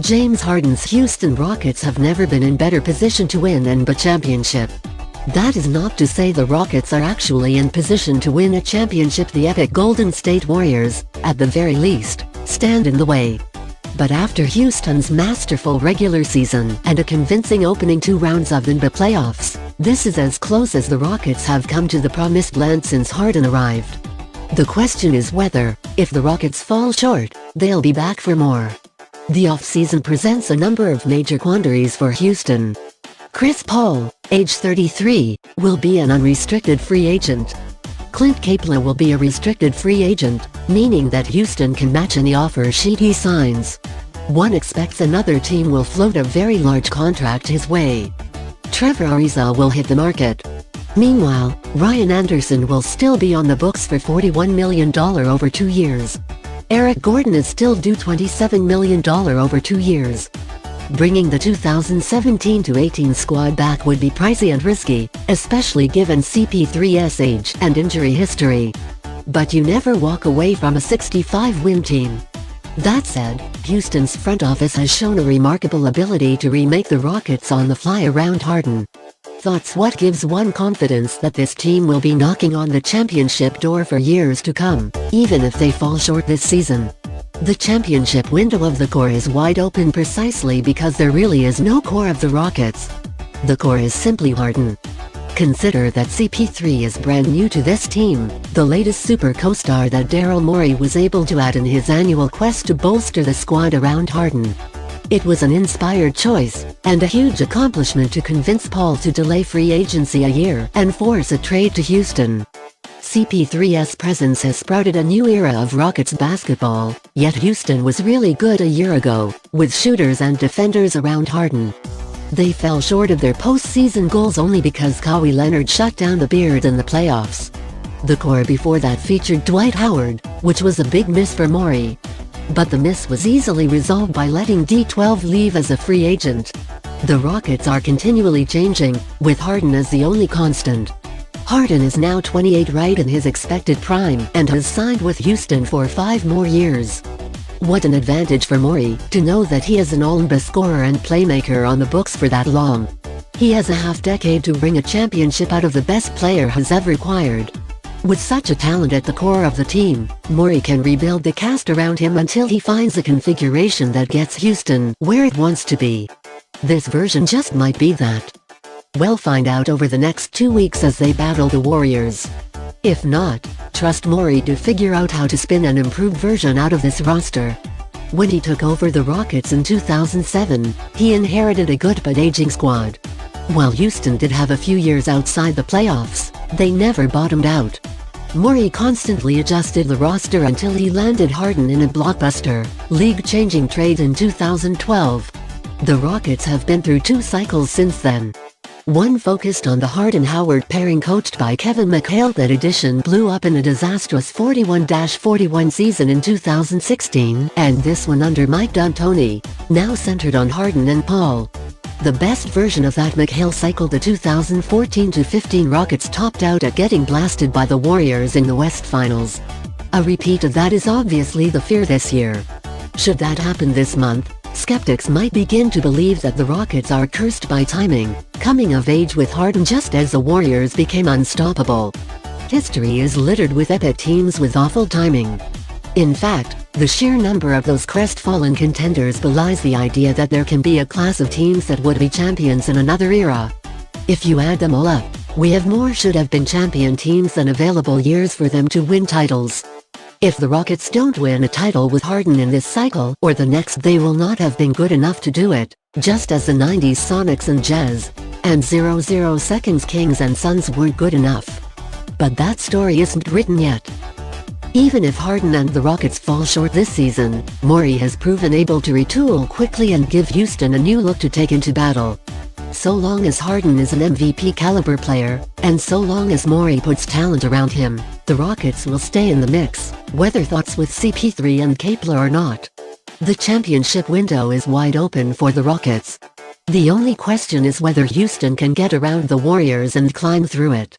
James Harden's Houston Rockets have never been in better position to win an NBA championship. That is not to say the Rockets are actually in position to win a championship. The epic Golden State Warriors, at the very least, stand in the way. But after Houston's masterful regular season and a convincing opening 2 rounds of NBA playoffs, this is as close as the Rockets have come to the promised land since Harden arrived. The question is whether, if the Rockets fall short, they'll be back for more. The offseason presents a number of major quandaries for Houston. Chris Paul, age 33, will be an unrestricted free agent. Clint Capela will be a restricted free agent, meaning that Houston can match any offer sheet he signs. One expects another team will float a very large contract his way. Trevor Ariza will hit the market. Meanwhile, Ryan Anderson will still be on the books for $41 million over 2 years. Eric Gordon is still due $27 million over 2 years. Bringing the 2017-18 squad back would be pricey and risky, especially given CP3's age and injury history. But you never walk away from a 65-win team. That said, Houston's front office has shown a remarkable ability to remake the Rockets on the fly around Harden. Thoughts? What gives one confidence that this team will be knocking on the championship door for years to come, even if they fall short this season? The championship window of the core is wide open precisely because there really is no core of the Rockets. The core is simply Harden. Consider that CP3 is brand new to this team, the latest super co-star that Daryl Morey was able to add in his annual quest to bolster the squad around Harden. It was an inspired choice, and a huge accomplishment to convince Paul to delay free agency a year and force a trade to Houston. CP3's presence has sprouted a new era of Rockets basketball, yet Houston was really good a year ago, with shooters and defenders around Harden. They fell short of their postseason goals only because Kawhi Leonard shut down the Beard in the playoffs. The core before that featured Dwight Howard, which was a big miss for Morey. But the miss was easily resolved by letting D12 leave as a free agent. The Rockets are continually changing, with Harden as the only constant. Harden is now 28, right in his expected prime, and has signed with Houston for 5 more years. What an advantage for Morey to know that he is an all-NBA scorer and playmaker on the books for that long. He has a half-decade to wring a championship out of the best player has ever acquired. With such a talent at the core of the team, Morey can rebuild the cast around him until he finds a configuration that gets Houston where it wants to be. This version just might be that. We'll find out over the next 2 weeks as they battle the Warriors. If not, trust Morey to figure out how to spin an improved version out of this roster. When he took over the Rockets in 2007, he inherited a good but aging squad. While Houston did have a few years outside the playoffs, they never bottomed out. Morey constantly adjusted the roster until he landed Harden in a blockbuster, league-changing trade in 2012. The Rockets have been through 2 cycles since then. One focused on the Harden-Howard pairing coached by Kevin McHale. That addition blew up in a disastrous 41-41 season in 2016, and this one under Mike D'Antoni, now centered on Harden and Paul. The best version of that McHale cycle, the 2014-15 Rockets, topped out at getting blasted by the Warriors in the West Finals. A repeat of that is obviously the fear this year. Should that happen this month, skeptics might begin to believe that the Rockets are cursed by timing, coming of age with Harden just as the Warriors became unstoppable. History is littered with epic teams with awful timing. In fact, the sheer number of those crestfallen contenders belies the idea that there can be a class of teams that would be champions in another era. If you add them all up, we have more should-have-been champion teams than available years for them to win titles. If the Rockets don't win a title with Harden in this cycle or the next, they will not have been good enough to do it, just as the 90s Sonics and Jazz, and 00 Seconds Kings and Suns weren't good enough. But that story isn't written yet. Even if Harden and the Rockets fall short this season, Morey has proven able to retool quickly and give Houston a new look to take into battle. So long as Harden is an MVP caliber player, and so long as Morey puts talent around him, the Rockets will stay in the mix, whether thoughts with CP3 and Capela or not. The championship window is wide open for the Rockets. The only question is whether Houston can get around the Warriors and climb through it.